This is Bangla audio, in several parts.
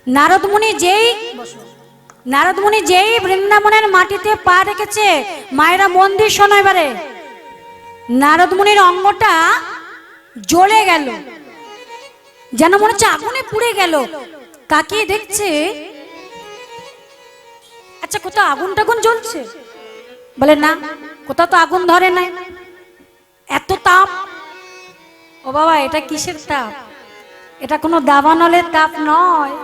নারদ মুনি যেই বৃন্দাবনের মাটিতে পা রেখেছে, মায়েরা মন্দির শোনো এবারে, নারদ মুনির অঙ্গটা জ্বলে গেল, যেন মনে হচ্ছে আগুনে পুড়ে গেল। তাকিয়ে দেখছে, আচ্ছা কোথাও আগুন টাগুন জ্বলছে? বলে না, কোথাও তো আগুন ধরে নাই, এত তাপ। ও বাবা, এটা কিসের তাপ? এটা কোনো দাবানলের তাপ নয়,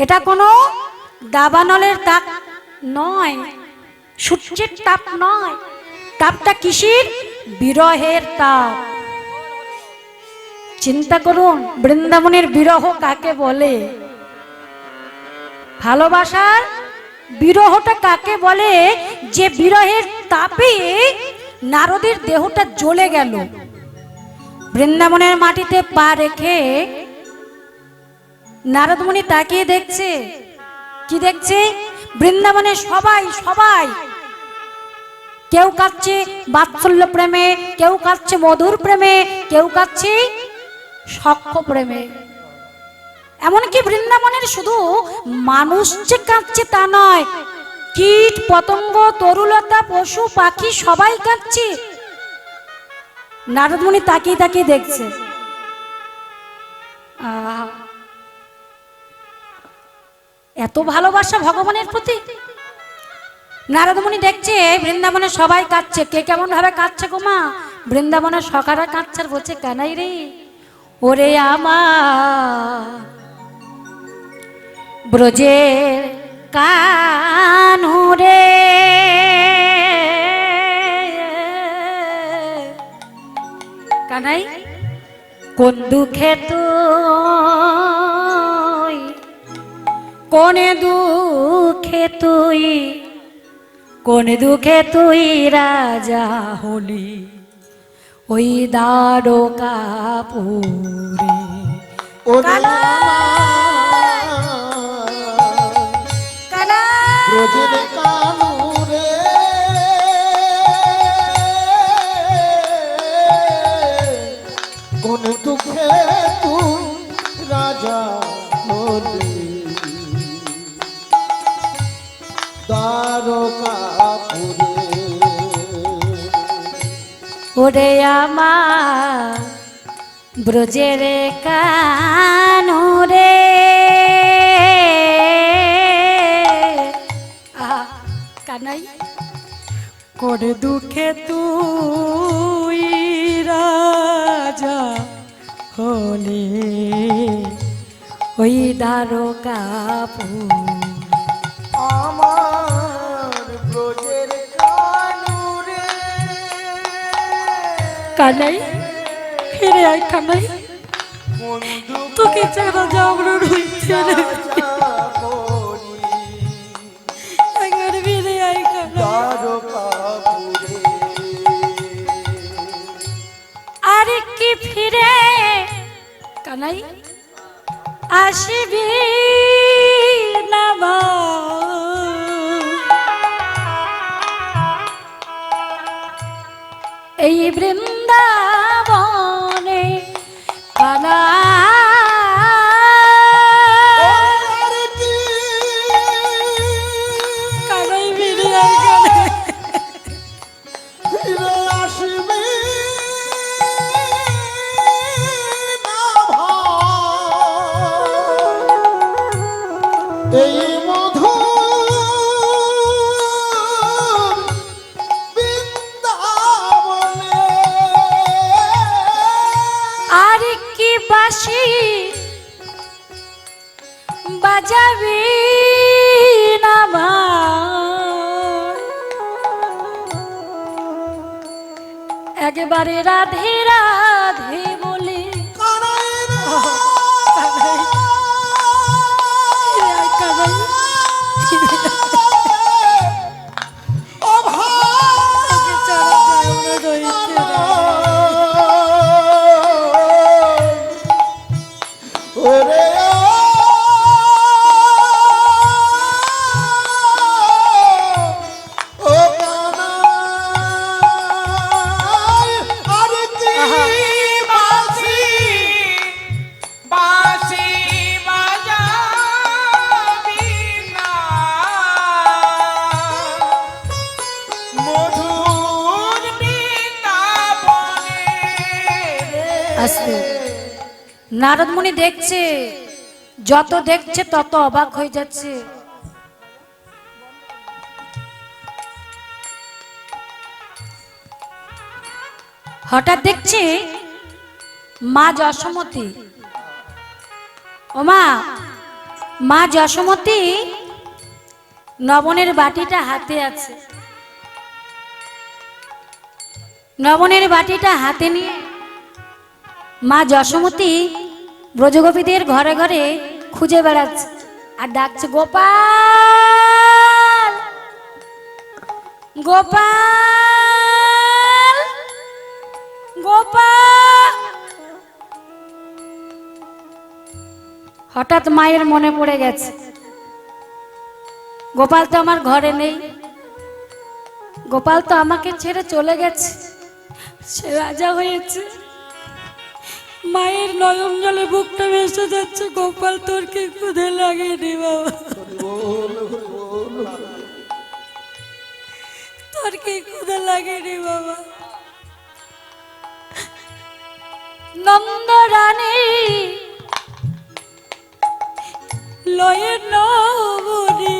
এটা কোনো দাবানলের তাপ নয়, সূর্যের তাপ নয়। তাপটা কিসের? বিরহের তাপ। চিন্তা করুন, বৃন্দাবনের বিরহ কাকে বলে? ভালোবাসার বিরহটা কাকে বলে? যে বিরহের তাপে নারদের দেহটা জ্বলে গেল। বৃন্দাবনের মাটিতে পা রেখে নারদ মুনি তাকিয়ে দেখছে, কি দেখছে? বৃন্দাবনে সবাই সবাই, কেউ কাঁদছে বাৎসল্য প্রেমে, কেউ কাঁদছে মধুর প্রেমে, কেউ কাঁদছে সখ্য প্রেমে। এমনকি বৃন্দাবনের শুধু মানুষ যে কাঁদছে তা নয়, কীট পতঙ্গ তরুলতা পশু পাখি সবাই কাঁদছে। নারদ মুনি তাকিয়ে তাকিয়ে দেখছে, এত ভালোবাসা ভগবানের প্রতি। নারদ মুনি দেখছে বৃন্দাবনে সবাই কাঁদছে, কে কেমন ভাবে কাঁদছে গো মা? বৃন্দাবনের সখারা কাঁদছে আর বলছে, কানাই রে, ওরে আমার ব্রজের কানুরে, কানাই কোন দুঃখে তুই, কোনে দুঃখে তুই, কোন দুঃখে তুই রাজা হলি ওই দ্বারকাপুরে। ও ব্রজের কানুরে, কোন দুঃখে তুই রাজা হলি দ্বারকাপুরে। ওরে আমার ব্রজের কানুরে, কানাই কোন দুঃখে তুই রাজা হলি ওই দ্বারকাপুর। আমার ব্রজের কানুরে, কানাই ফিরে আয়, কানাই তোকে ছাড়া যাবো রইছে রে, একবার ফিরে আয় দ্বারকাপুরে। আরে কি ফিরে কানাই আসবি না বা? এই বৃন্দাবনে কানা কানাই ফিরে আয়, কানাই ফিরে আসবি না ভাই, এই মধুর বৃন্দাবনে। আর কি বাঁশি বাজাবি না ভাই? একবারে রাধে রাধে বলে কানাই রে, কানাই কানাই ও ভাই, ছাড়া যায় না রয়েছে রে। ওরে ও কানাই, আর কি নারদ মুনি দেখছে, যত দেখছে তত অবাক হয়ে যাচ্ছে। হঠাৎ দেখছে মা যশোমতী, ও মা যশোমতী নবনের বাটিটা হাতে আছে। নবনের বাটিটা হাতে নিয়ে মা যশোমতী ব্রজগোপীদের ঘরে ঘরে খুঁজে বেড়াচ্ছে আর ডাকছে, গোপাল গোপাল গোপাল। হঠাৎ মায়ের মনে পড়ে গেছে, গোপাল তো আমার ঘরে নেই, গোপাল তো আমাকে ছেড়ে চলে গেছে, সে রাজা হয়েছে। মায়ের নয়ন জলে বুকটা ভেসে যাচ্ছে, গোপাল তোর কি ক্ষুধে লাগেনি বাবা, তোর কি ক্ষুধে লাগেনি বাবা। নন্দ রানী লয়ের নবনী,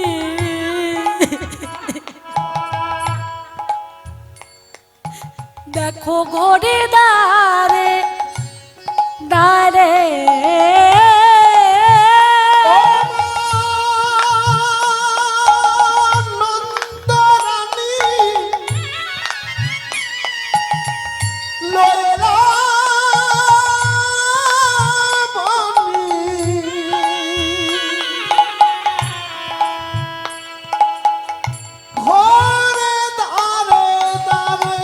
দেখো ঘরে দাঁড়ে দাঁড়ে নন্দরানী লয়লা ঘরে দাঁড়ে দাঁড়ে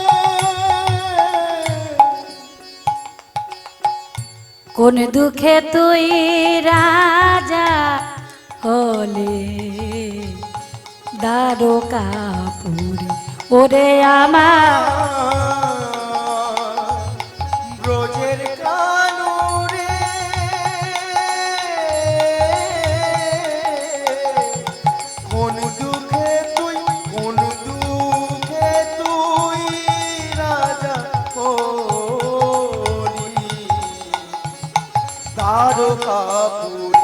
কোন দুঃখে তুই রাজা হলে দ্বারকাপুরী, ওরে আমার ব্রজের কানুরে কোন দুঃখে তুই রাজা হলি দ্বারকাপুরী।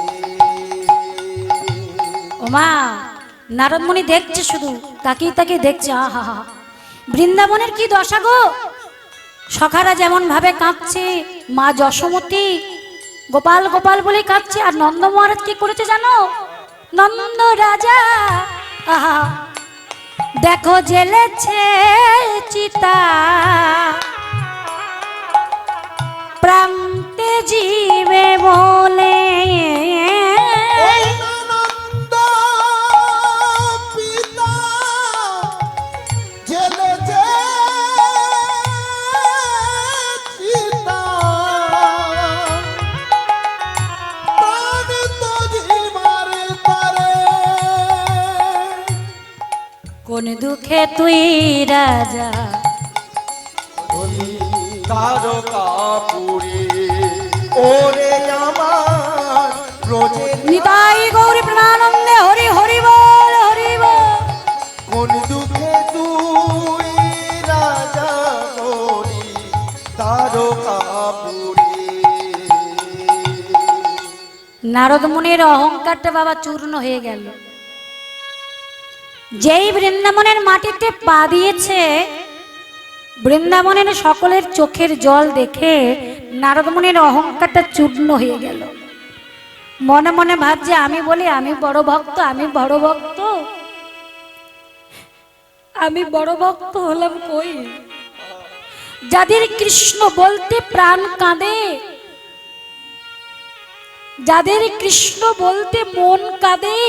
ওমা নারদ মুনি দেখছে, শুধু তাকিয়ে তাকিয়ে দেখছে, আহা হা, বৃন্দাবনের কি দশা গো। সখারা যেমন ভাবে কাঁদছে, মা যশোমতী গোপাল গোপাল বলে কাঁদছে, আর নন্দ মহারাজ কি করেছে জানো? নন্দ রাজা আহা দেখো জেলেছে চিতা, প্রান্তে জীবে বলে নন্দ পিতা জেলেছে চিতা, প্রাণ তো জীবার তারে। কোন দুঃখে তুই রাজা দ্বারকাপুরী, ওরে আমার ব্রজের নিতাই গৌরী প্রেমানন্দে হরি হরি বল হরি বল। কোন দুঃখে তুই রাজা হলি দ্বারকাপুরী। নারদ মুনির অহংকারটা বাবা চূর্ণ হয়ে গেল। যেই বৃন্দাবনের মাটিতে পা দিয়েছে, বৃন্দাবনের সকলের চোখের জল দেখে নারদ মুনির অহংকারটা চূর্ণ হয়ে গেল। মনে মনে ভাবছে, আমি বলি আমি বড় ভক্ত, আমি বড় ভক্ত, আমি বড় ভক্ত হলাম কই? যাদের কৃষ্ণ বলতে প্রাণ কাঁদে, যাদের কৃষ্ণ বলতে মন কাঁদে,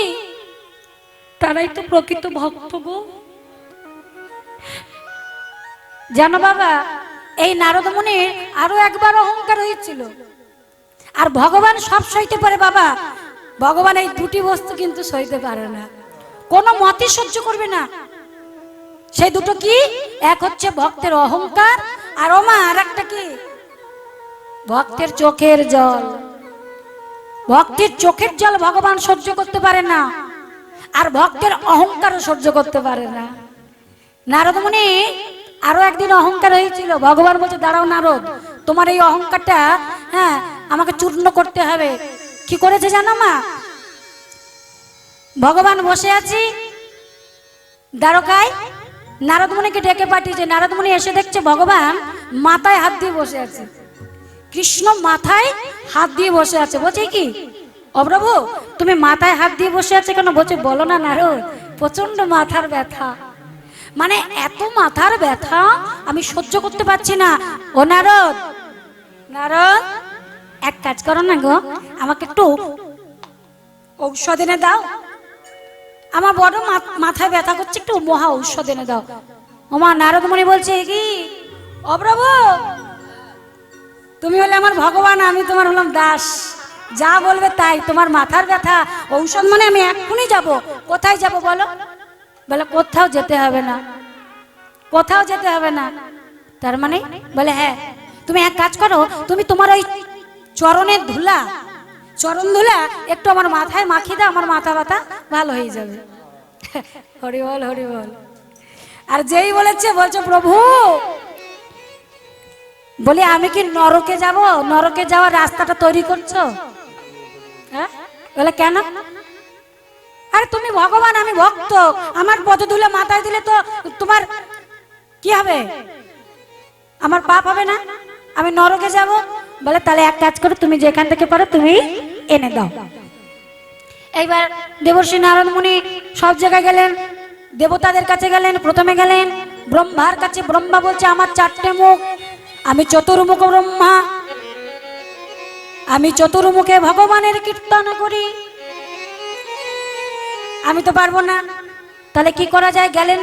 তারাই তো প্রকৃত ভক্ত গো। জানো বাবা, এই নারদ মুনির আরো একবার অহংকার হয়েছিল। আর ভগবান সব সইতে পারে বাবা, ভগবান এই দুটি বস্তু কিন্তু সইতে পারে না, কোনো মতে সহ্য করবে না। সেই দুটো কি? এক হচ্ছে ভক্তের অহংকার, আর ওমা আর একটা কি? ভক্তের চোখের জল। ভক্তের চোখের জল ভগবান সহ্য করতে পারে না, আর ভক্তের অহংকারও সহ্য করতে পারে না। নারদ মুনি আরো একদিন অহংকার হয়েছিল। ভগবান বলছে, দাঁড়াও নারদ, তোমার এই অহংকারটা আমাকে চূর্ণ করতে হবে। কি করেছে জানো মা? ভগবান বসে আছি দ্বারকায়, নারদমুনিকে ডেকে পাঠিয়েছে। নারদমুনি এসে দেখছে ভগবান মাথায় হাত দিয়ে বসে আছে। কৃষ্ণ মাথায় হাত দিয়ে বসে আছে। বলছে কি ও প্রভু, তুমি মাথায় হাত দিয়ে বসে আছে কেন? বলছে বলো না নারদ, প্রচন্ড মাথার ব্যথা। মানে এত মাথার ব্যথা আমি সহ্য করতে পারছি না। ও নারদ, নারদ এক কাজ করো না গো, আমাকে একটু ঔষধ এনে দাও। আমার বড় মাথায় ব্যথা করছে, একটু মহা ঔষধ এনে দাও। ওমা নারদমুনি বলছে কি ও প্রভু, তুমি হলে আমার ভগবান, আমি তোমার হলাম দাস। যা বলবে তাই। তোমার মাথার ব্যথা ঔষধ মানে আমি এক্ষুনি যাব। কোথায় যাব বলো? বলে কোথাও যেতে হবে না, কোথাও যেতে হবে না। তার মানে বলে হ্যাঁ, তুমি এক কাজ করো, তুমি তোমার ওই চরণের ধুলা, চরণ ধুলা একটু আমার মাথায় মাখিয়ে দাও, আমার মাথা ব্যথা ভালো হয়ে যাবে। হরি বল, হরি বল। আর যেই বলেছে, বলছে প্রভু, বলি আমি কি নরকে যাব? নরকে যাওয়ার রাস্তাটা তৈরি করছো? হ্যাঁ বলে কেন? আরে তুমি ভগবান, আমি ভক্ত, আমার পদধূলা মাথায় দিলে তো তোমার কি হবে? আমার পাপ হবে না? আমি নরকে যাব? বলে তাহলে এক কাজ করো, তুমি যেখান থেকে পারো তুমি এনে দাও। এইবার দেবর্ষি নারদ মুনি সব জায়গায় গেলেন, দেবতাদের কাছে গেলেন। প্রথমে গেলেন ব্রহ্মার কাছে। ব্রহ্মা বলছে আমার 4টে মুখ, আমি চতুর্মুখ ব্রহ্মা, আমি চতুর্মুখে ভগবানের কীর্তন করি, আমি তো পারবো না। তাহলে কি করা যায়? গেলেন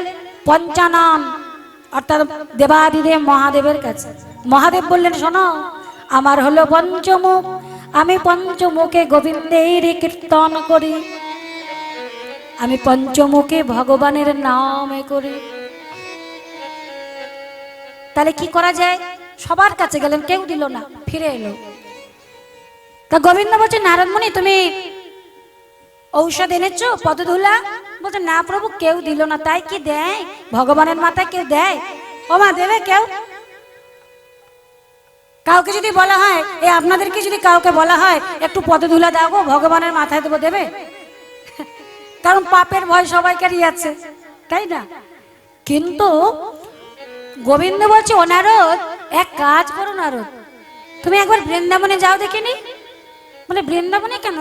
পঞ্চানন অর্থাৎ দেবাদিদেব মহাদেবের কাছে। মহাদেব বললেন শোনো, আমার হলো পঞ্চমুখ, আমি পঞ্চমুখে গোবিন্দের কীর্তন করি, আমি পঞ্চমুখে ভগবানের নাম করি। তাহলে কি করা যায়? সবার কাছে গেলেন, কেউ দিল না, ফিরে এলো। তা গোবিন্দ বলছে নারদমুনি তুমি ঔষধ এনেছো পদধূলা? বলছে না প্রভু, কেউ দিল না। তাই কি দেয় ভগবানের মাথায়? কেউ দেয়? ও মা দেবে কেউ? কাউকে যদি বলা হয়, আপনাদেরকে যদি কাউকে বলা হয় একটু পদধূলা দাও গো, ভগবানের মাথায় দেবো, দেবে? কারণ পাপের ভয় সবাইকারই আছে, তাই না? কিন্তু গোবিন্দ বলছে ও নারদ, এক কাজ করো নারদ, তুমি একবার বৃন্দাবনে যাও দেখিনি। বলে বৃন্দাবনে কেন?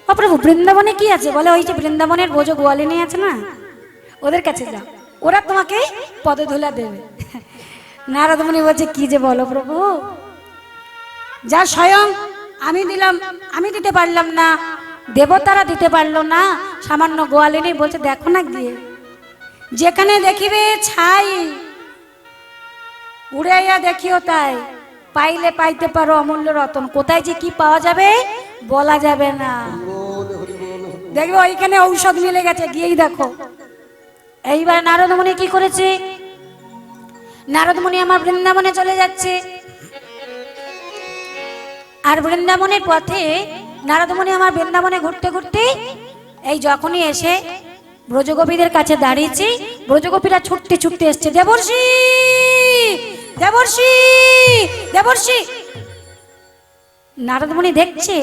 ও প্রভু বৃন্দাবনে কি আছে? বলে ওই যে বৃন্দাবনের বোঝো গোয়ালিনী আছে না, ওদের কাছে যাও, ওরা তোমাকে পদধূলা দেবে। নারদ মুনি বলছে কি যে বলো প্রভু, যা স্বয়ং আমি দিলাম, আমি দিতে পারলাম না, দেবতারা দিতে পারলো না, সামান্য গোয়ালিনী বলছে দেখো না গিয়ে, যেখানে দেখিবে ছাই উড়াইয়া দেখিও তাই, পাইলে পাইতে পারো অমূল্য রতন, কোথায় যে কি পাওয়া যাবে বলা যাবে না। দেখবে ওইখানে ঔষধ মিলে গেছে, গিয়েই দেখো। এইবার নারদ মুনি কি করেছে? নারদ মুনি আমার বৃন্দাবনে চলে যাচ্ছে, আর বৃন্দাবনের পথে নারদ মুনি আমার বৃন্দাবনে ঘুরতে ঘুরতে এই যখনই এসে ব্রজগোপীদের কাছে দাঁড়িয়েছি, ব্রজগোপীরা ছুটতে ছুটতে এসছে, দেবর্ষি দেবর্ষি দেবর্ষি। নারদ মুনি দেখছে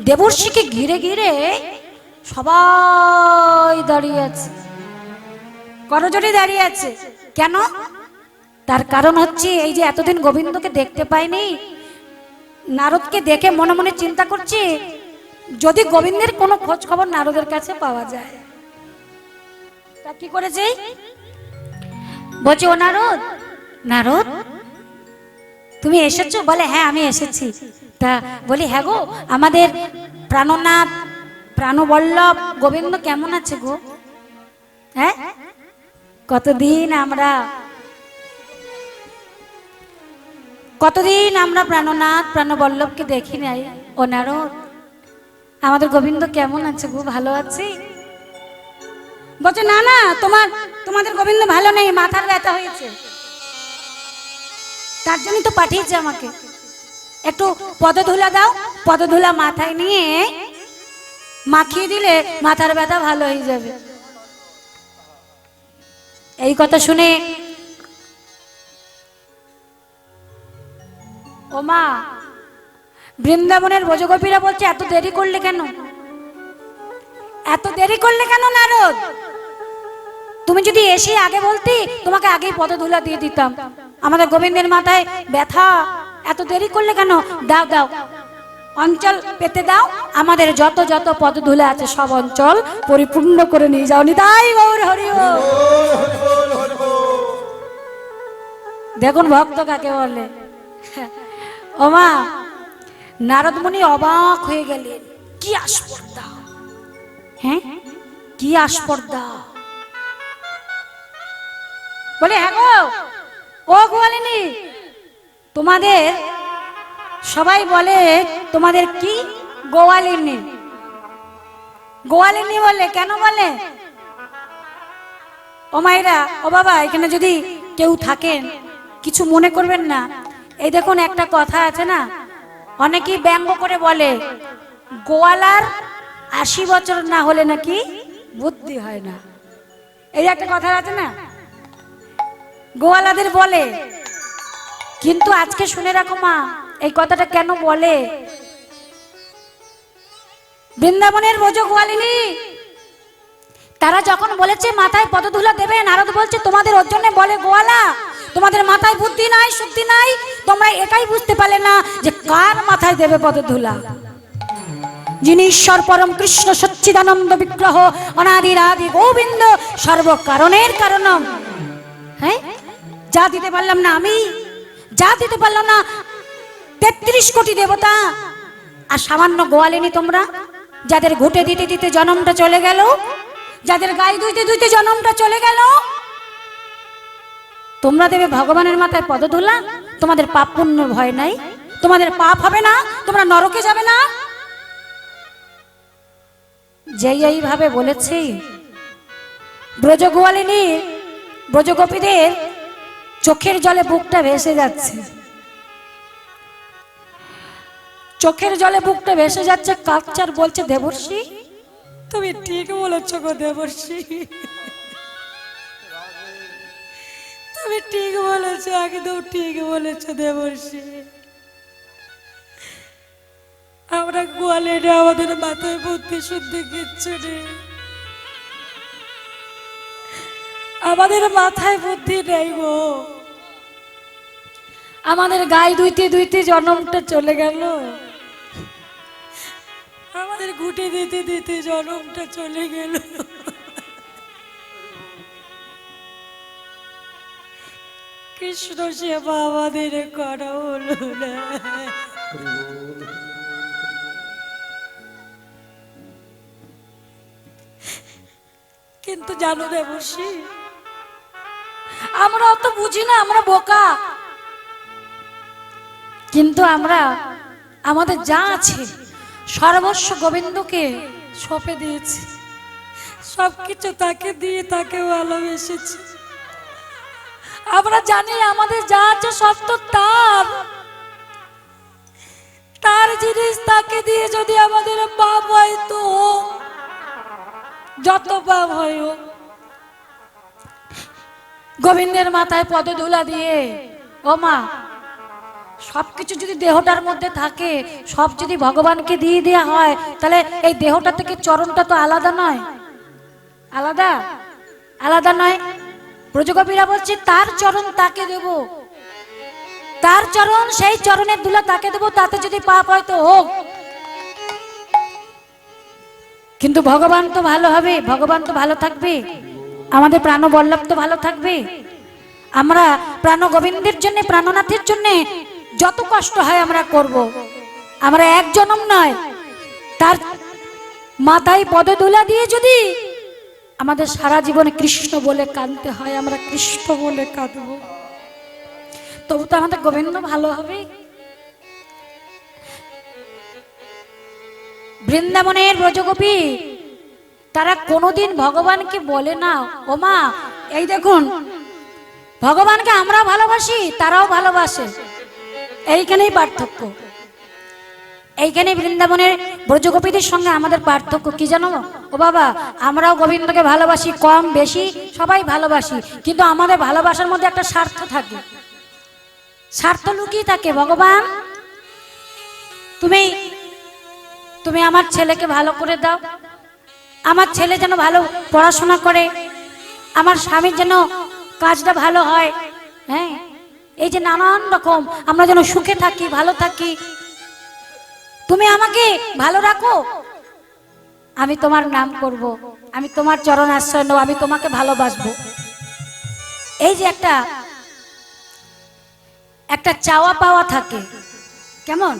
দেবর্ষিকে ঘিরে ঘিরে সবাই দাঁড়িয়ে আছে, করজোড়ে দাঁড়িয়ে আছে। কেন? তার কারণ হচ্ছে এই যে এতদিন গোবিন্দকে দেখতে পাইনি, নারদকে দেখে মনে মনে চিন্তা করছে যদি গোবিন্দের কোনো খোঁজ খবর নারদের কাছে পাওয়া যায়। তা কি করেছে? বলছে ও নারদ, নারদ তুমি এসেছো? বলে হ্যাঁ আমি এসেছি। তা বলি হ্যাঁ গো, আমাদের প্রাণনাথ প্রাণবল্লভ গোবিন্দ কেমন আছে গো? হ্যাঁ, কতদিন আমরা প্রাণনাথ প্রাণবল্লভকে দেখি নাই। ও নারদ, আমাদের গোবিন্দ কেমন আছে গো? ভালো আছে? বলছে না না, তোমাদের গোবিন্দ ভালো নেই, মাথার ব্যথা হয়েছে, তার জন্যই তো পাঠিয়েছে আমাকে, একটু পদধূলা দাও, পদধূলা মাথায় নিয়ে মাখিয়ে দিলে মাথার ব্যথা ভালো হয়ে যাবে। এই কথা শুনে ও মা বৃন্দাবনের ব্রজগোপীরা বলছে এত দেরি করলে কেন, এত দেরি করলে কেন নারদ? তুমি যদি এসে আগে বলতি তোমাকে আগেই পদধূলা দিয়ে দিতাম। আমাদের গোবিন্দের মাথায় ব্যথা, এত দেরি করলে কেন? দাও দাও, অঞ্চল পেতে দাও, আমাদের যত যত পদধূলা আছে সব অঞ্চল পরিপূর্ণ করে নিয়ে যাও। নিতাই গৌর হরি বল। দেখুন ভক্ত কাকে বলে। ওমা, নারদ মুনি অবাক হয়ে গেলেন, কি আস্পর্ধা, হ্যাঁ কি আস্পর্ধা। বলে হ্যাঁ গো, ও গোয়ালিনী, তোমাদের সবাই বলে তোমাদের কি গোয়ালিনী, গোয়ালিনী বলে, কেন বলে? ও মায়েরা, ও বাবা, এখানে যদি কেউ থাকেন কিছু মনে করবেন না। এই দেখুন একটা কথা আছে না, অনেকেই ব্যঙ্গ করে বলে গোয়ালার 80 বছর না হলে নাকি বুদ্ধি হয় না। এই একটা কথা আছে না, গোয়ালাদের বলে। কিন্তু আজকে শুনে রাখো মা, এই কথাটা কেন বলে। বৃন্দাবনের ব্রজ গোয়ালিনী তারা যখন বলেছে মাথায় পদধূলা দেবে, নারদ বলছে তোমাদের ওর জন্য বলে গোয়ালা, তোমাদের মাথায় বুদ্ধি নাই, শক্তি নাই, তোমরা এটাই বুঝতে পারলে না যে কার মাথায় দেবে পদধূলা। যিনি ঈশ্বর পরম কৃষ্ণ সচ্চিদানন্দ বিগ্রহ, অনাদির আদি গোবিন্দ, সর্বকারণের কারণম। হ্যাঁ, যা দিতে পারলাম না আমি, যা দিতে পারলাম না 33 কোটি দেবতা, আর সামান্য গোয়ালিনী তোমরা, যাদের ঘুটে দিতে দিতে জন্মটা চলে গেল, যাদের গায়ে ধুইতে ধুইতে জন্মটা চলে গেল, তোমরা দেবে ভগবানের মাথায় পদধূলা? তোমাদের পাপ পুণ্য ভয় নাই? তোমাদের পাপ হবে না? তোমরা নরকে যাবে না? যেই এইভাবে বলেছে, ব্রজ গোয়ালিনী ব্রজগোপীদের চোখের জলে বুকটা ভেসে যাচ্ছে, চোখের জলে বুকটা ভেসে যাচ্ছে। কাকচার বলছে দেবর্ষি, তুমি ঠিক বলেছ গো দেবর্ষি, তুমি ঠিক বলেছ, একদম ঠিক বলেছ দেবর্ষি। আমরা গোয়ালিনী, আমাদের মাথায় বুদ্ধি শুদ্ধি কিচ্ছু নেই, আমাদের মাথায় বুদ্ধি নেই গো। আমাদের গায়ে ধুইতে ধুইতে জন্মটা চলে গেল, আমাদের ঘুটে দিতে দিতে জন্মটা চলে গেল। কৃষ্ণ সেবা আমাদের করা হলো না। কিন্তু জানো দেবর্ষি, আমরা অত বুঝি না, আমরা বোকা। কিন্তু আমরা আমাদের যা আছে সর্বস্ব গোবিন্দকে সঁপে দিয়েছি, সবকিছু তাকে দিয়ে তাকে ভালোবেসেছি। আমরা জানি আমাদের যা আছে সব তো তার, তার জিনিস তাকে দিয়ে যদি আমাদের পাপ হয় তো যত পাপ হয় হোক, গোবিন্দের মাথায় পদধূলা দিয়ে, ও মা, সবকিছু যদি দেহটার মধ্যে থাকে, সব যদি ভগবানকে দিয়ে দেওয়া হয়, তাহলে এই দেহটা থেকে চরণটা তো আলাদা নয়, আলাদা আলাদা নয়। ব্রজগোপীরা বলছে তার চরণ তাকে দেব, তার চরণ, সেই চরণের ধুলা তাকে দেব, তাতে যদি পাপ হয় তো হোক। কিন্তু ভগবান তো ভালো হবে, ভগবান তো ভালো থাকবে, আমাদের প্রাণ বল্লভ তো ভালো থাকবে। আমরা প্রাণ গোবিন্দের জন্য, প্রাণনাথের জন্য যত কষ্ট হয় আমরা করব। আমরা এক জন্ম নয়, তার মাথায় পদধূলা দিয়ে যদি আমাদের সারা জীবনে কৃষ্ণ বলে কাঁদতে হয়, আমরা কৃষ্ণ বলে কাঁদব, তবু তো আমাদের গোবিন্দ ভালো হবে। বৃন্দাবনের ব্রজগোপী তারা কোনোদিন ভগবানকে বলে না, ও মা, এই দেখুন ভগবানকে আমরা ভালোবাসি, তারাও ভালোবাসে, এইখানেই পার্থক্য। এইখানে বৃন্দাবনের ব্রজগোপীদের সঙ্গে আমাদের পার্থক্য কি জানো? ও বাবা, আমরাও গোবিন্দকে ভালোবাসি, কম বেশি সবাই ভালোবাসি, কিন্তু আমাদের ভালোবাসার মধ্যে একটা স্বার্থ থাকে, স্বার্থ লুকিয়ে থাকে। ভগবান তুমি তুমি আমার ছেলেকে ভালো করে দাও, আমার ছেলে যেন ভালো পড়াশোনা করে, আমার স্বামীর যেন কাজটা ভালো হয়। হ্যাঁ, এই যে নানান রকম আমরা যেন সুখে থাকি, ভালো থাকি, তুমি আমাকে ভালো রাখো, আমি তোমার নাম করব, আমি তোমার চরণ আশ্রয় নেব, আমি তোমাকে ভালোবাসবো। এই যে একটা চাওয়া পাওয়া থাকে, কেমন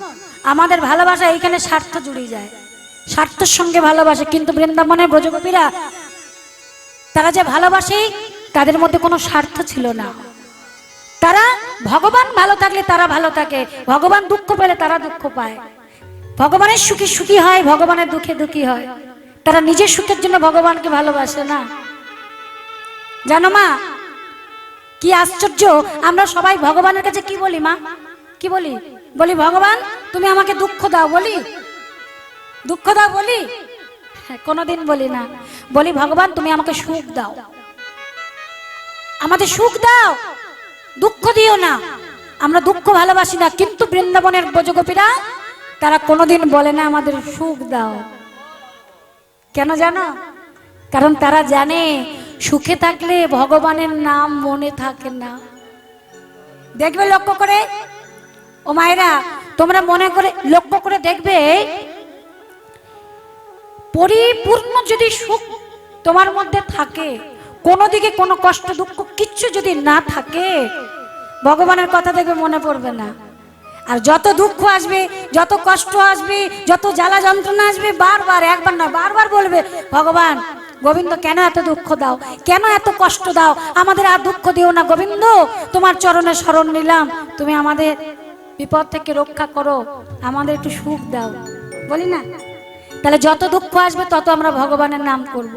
আমাদের ভালোবাসা এইখানে স্বার্থ জুড়ে যায়, স্বার্থের সঙ্গে ভালোবাসে। কিন্তু বৃন্দাবনের ব্রজগোপীরা তারা যে ভালোবাসে তাদের মধ্যে কোনো স্বার্থ ছিল না। তারা ভগবান ভালো থাকলে তারা ভালো থাকে, ভগবান দুঃখ পেলে তারা দুঃখ পায়, ভগবানের সুখী সুখী হয়, ভগবানের দুঃখে দুঃখী হয়। তারা নিজের সুখের জন্য ভগবানকে ভালোবাসে না। জানো মা, কি আশ্চর্য, আমরা সবাই ভগবানের কাছে কি বলি মা, কি বলি? বলি ভগবান তুমি আমাকে দুঃখ দাও, বলি দুঃখ দাও বলি? কোনোদিন বলি না। বলি ভগবান তুমি আমাকে সুখ দাও, আমাদের সুখ দাও, দুঃখ দিও না। আমরা দুঃখ ভালোবাসি না, কিন্তু বৃন্দাবনের ব্রজগোপীরা তারা কোনোদিন বলে না আমাদের সুখ দাও। কেন জানো? কারণ তারা জানে সুখে থাকলে ভগবানের নাম মনে থাকে না। দেখবে লক্ষ্য করে, ও মায়েরা তোমরা মনে করে লক্ষ্য করে দেখবে, পরিপূর্ণ যদি সুখ তোমার মধ্যে থাকে, কোনো দিকে কোনো কষ্ট দুঃখ কিচ্ছু যদি না থাকে, ভগবানের কথা দেখবে মনে পড়বে না। আর যত দুঃখ আসবে, যত কষ্ট আসবে, যত জ্বালা যন্ত্রণা আসবে, বারবার, একবার না বারবার বলবে ভগবান গোবিন্দ কেন এত দুঃখ দাও, কেন এত কষ্ট দাও, আমাদের আর দুঃখ দিও না গোবিন্দ, তোমার চরণে শরণ নিলাম, তুমি আমাদের বিপদ থেকে রক্ষা করো, আমাদের একটু সুখ দাও, বলি না? তাহলে যত দুঃখ আসবে তত আমরা ভগবানের নাম করব।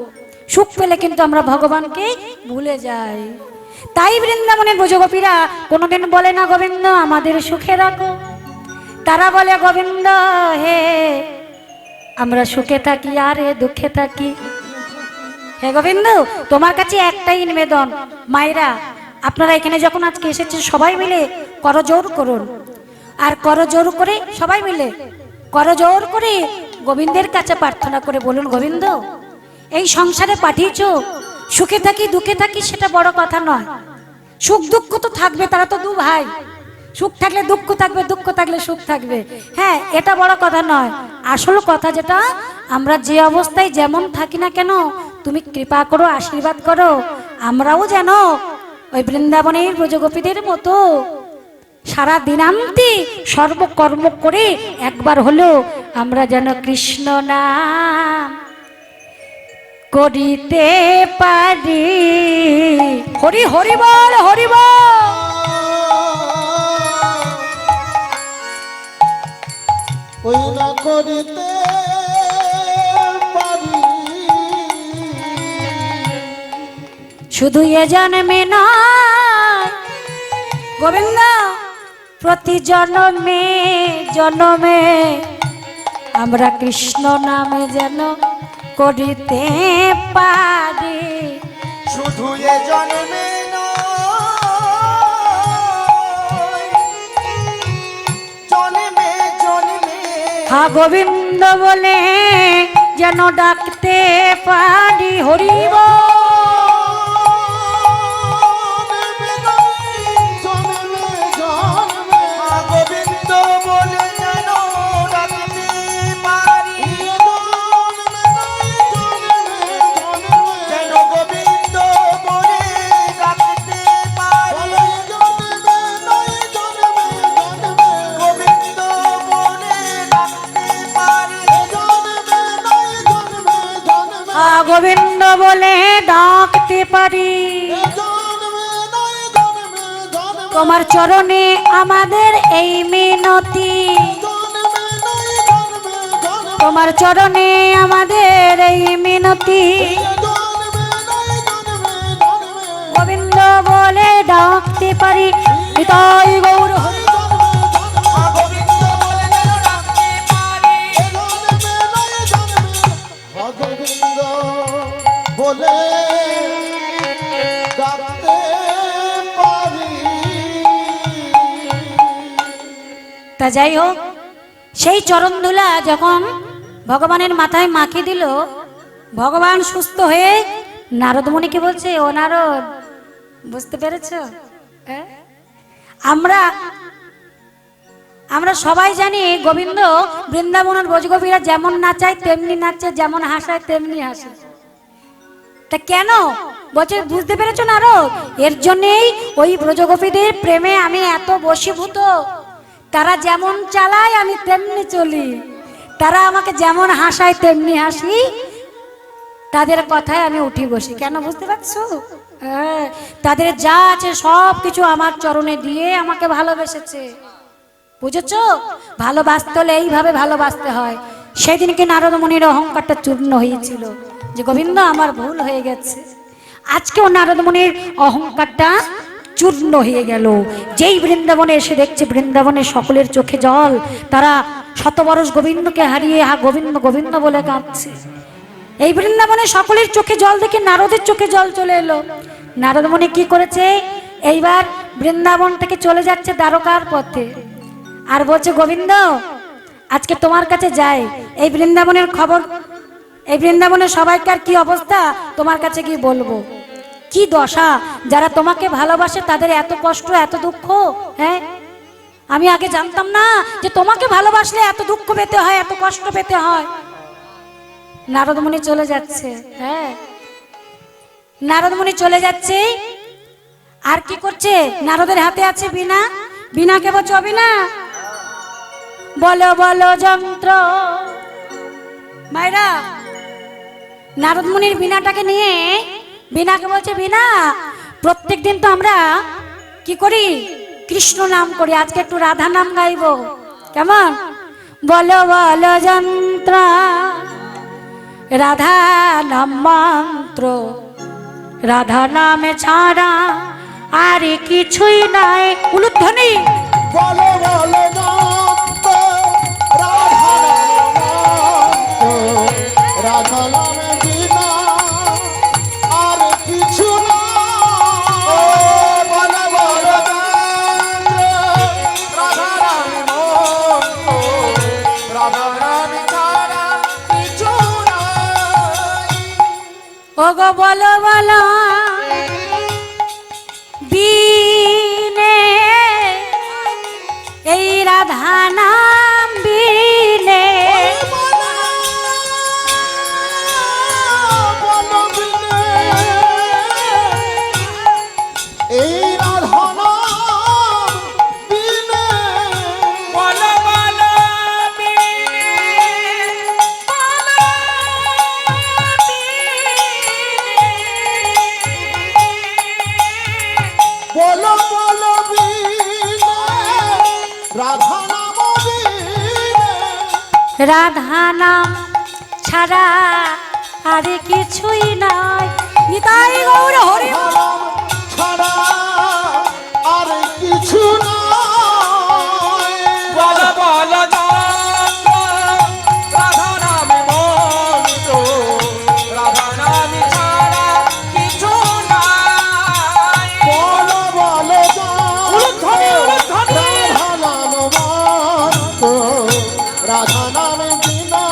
সুখ পেলে কিন্তু আমরা ভগবানকে ভুলে যাই। তাই বৃন্দাবনের ব্রজগোপীরা কোনোদিন বলে না গোবিন্দ আমাদের সুখে রাখো, তারা বলে গোবিন্দ হে আমরা সুখে থাকি আর হে দুঃখে থাকি। হে গোবিন্দ তোমার কাছে একটাই নিবেদন, মায়েরা আপনারা এখানে যখন আজকে এসেছেন সবাই মিলে করজোড় করুন, আর করজোড় করে সবাই মিলে করজোড় করে গোবিন্দের কাছে প্রার্থনা করে বলুন গোবিন্দ এই সংসারে পাঠিয়েছো, সুখে থাকি দুঃখে থাকি সেটা বড় কথা নয়, সুখ দুঃখ তো থাকবে, তারা তো দু ভাই, সুখ থাকলে দুঃখ থাকবে, দুঃখ থাকলে সুখ থাকবে। হ্যাঁ, এটা বড় কথা নয়, আসল কথা যেটা আমরা যে অবস্থায় যেমন থাকি না কেন তুমি কৃপা করো, আশীর্বাদ করো, আমরাও যেন ওই বৃন্দাবনের ব্রজগোপীদের মতো সারা দিনান্তে সর্বকর্ম করে একবার হলো আমরা যেন কৃষ্ণ নাম করিতে পারি। হরি হরি বল, হরি বল। ওই না করিতে পারি, শুধু এ জন্মে নয় গোবিন্দ, প্রতি জন্মে জন্মে আমরা কৃষ্ণ নামে যেন করিতে পারি। শুধু এ জন্মে নয়, জন্মে জন্মে হা গোবিন্দ বলে যেন ডাকতে পারি। হরি বল। গোবিন্দ বলে যেন ডাকতে পারি, যেন গোবিন্দ বলে ডাকতে পারি, গোবিন্দ বলে ডাকতে পারি, গোবিন্দ বলে ডাকতে পারি। তোমার চরণে আমাদের এই মিনতি, তোমার চরণে আমাদের এই মিনতি, গোবিন্দ বলে ডাকতে পারি। হৃদয় গৌর হরি গোবিন্দ বলে যেন ডাকতে পারি, গোবিন্দ বলে ডাকতে পারি। তা যাই হোক, সেই চরণধুলা যখন ভগবানের মাথায় মাখিয়ে দিল, ভগবান সুস্থ হয়ে নারদ মুনিকে বলছে, ও নারদ, বুঝতে পেরেছো? আমরা আমরা সবাই জানি গোবিন্দ বৃন্দাবনের ব্রজগোপীরা যেমন নাচায় তেমনি নাচে, যেমন হাসায় তেমনি হাসে। তা কেন বলছে, বুঝতে পেরেছো নারদ? এর জন্যেই ওই ব্রজগোপীদের প্রেমে আমি এত বশীভূত। তারা যেমন চালায় আমি তেমনি চলি, তারা আমাকে যেমন হাসায় তেমনি হাসি, তাদের কথায় আমি উঠি বসি। কেন বুঝতে পারছো? তাদের যা আছে সব কিছু আমার চরণে দিয়ে আমাকে ভালোবেসেছে, বুঝেছো? ভালোবাসতে হলে এইভাবে ভালোবাসতে হয়। সেদিনকে নারদ মুনির অহংকারটা চূর্ণ হয়েছিল যে গোবিন্দ আমার ভুল হয়ে গেছে। আজকেও নারদ মুনির অহংকারটা চূর্ণ হয়ে গেল। যেই বৃন্দাবনে এসে দেখছে বৃন্দাবনে সকলের চোখে জল, তারা শতবরষ গোবিন্দকে হারিয়ে গোবিন্দ গোবিন্দ বলে কাঁদছে। এই বৃন্দাবনে সকলের চোখে জল দেখে নারদের চোখে জল চলে এলো। নারদ মুনি কি করেছে, এইবার বৃন্দাবন থেকে চলে যাচ্ছে দ্বারকার পথে, আর বলছে, গোবিন্দ আজকে তোমার কাছে যাই, এই বৃন্দাবনের খবর, এই বৃন্দাবনের সবাইকার কি অবস্থা তোমার কাছে কি বলবো, কি দশা, যারা তোমাকে ভালোবাসে তাদের এত কষ্ট এত দুঃখ। হ্যাঁ, আমি আগে জানতাম না যে তোমাকে ভালোবাসলে এত দুঃখ পেতে হয়, এত কষ্ট পেতে হয়। নারদ মুনি চলে যাচ্ছে। হ্যাঁ, নারদ মুনি চলে যাচ্ছে, আর কি করছে, নারদের হাতে আছে বীণা। বীণাকে বলছে, বীণা বলো বলো যন্ত্র। মায়েরা, নারদ মুনির বীণাটাকে নিয়ে বীণাকে বলছে, বীণা প্রত্যেক দিন তো আমরা কি করি, কৃষ্ণ নাম করি, আজকে একটু রাধা নাম গাইবো, কেমন? বলো বলো যন্ত্র রাধা নাম মন্ত্র, রাধা নামে ছাড়া আর কিছুই নাই। উলুধ্বনি। বলো বলো যন্ত্র রাধা নাম, রাধা নামে বিনা আর কিছু না। বলো বলো যন্ত্র রাধা নামে মন্ত্র, রাধা নামে ছাড়া কিছু নাই। ওগো বলো বলো বীণে, এই রাধা নাম বীণে। এই রাধা নাম বিনে, বলো বলো বীণে, বলো বলো বিনে, রাধা নাম বিনে। রাধা নাম ছাড়া আর কিছুই নাই। নিতাই গৌর হরি। রাধা নাম ছাড়া আর কিছু নাই। বলো বলো যন্ত্র রাধা নামে মন্ত্র, রাধা নামে ছাড়া কিছু নাই। বলো বলো উলুধ্বনি, উলুধ্বনি। রাধা নাম মন্ত্র, রাধা নাম বিনা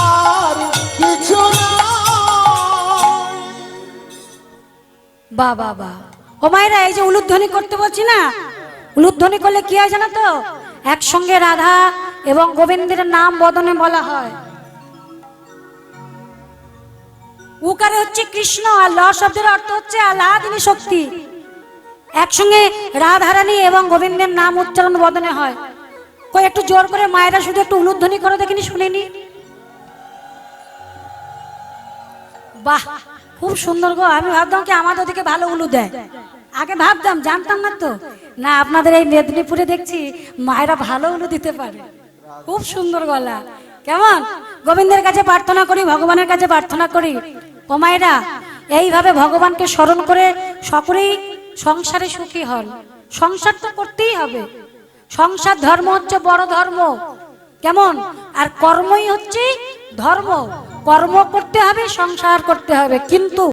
আর কিছু নাই। বা বাবা, ও মায়েরা, এই যে উলুধ্বনি করতে বলছি না, উলুধ্বনি করলে কি হয় জানো তো, একসঙ্গে রাধা এবং গোবিন্দের নাম বদনে বলা হয়। উকারে হচ্ছে কৃষ্ণ, আর ল শব্দের অর্থ হচ্ছে আলাদিনী শক্তি। একসঙ্গে রাধারানী এবং গোবিন্দের নাম উচ্চারণ বদনে হয়। কই একটু জোর করে মায়েরা শুধু একটু উলুধ্বনি করো দেখিনি, শুনিনি? বাহ, খুব সুন্দর গো। আমি ভাবতাম কি আমাদের ওদিকে ভালো উলু দেয়, আগে ভাবতাম, জানতাম না তো। না, আপনাদের এই মেদিনীপুরে দেখছি মায়েরা ভালো উলু দিতে পারে। খুব সুন্দর গলা। কেমন? গোবিন্দের কাছে প্রার্থনা করি, ভগবানের কাছে প্রার্থনা করি, ও মায়েরা এইভাবে ভগবানকে স্মরণ করে সকলেই সংসারে সুখী হন। সংসার তো করতেই হবে, সংসার ধর্ম হচ্ছে বড় ধর্ম, কেমন? আর কর্মই হচ্ছে ধর্ম। কর্ম করতে হবে, সংসার করতে হবে, কিন্তু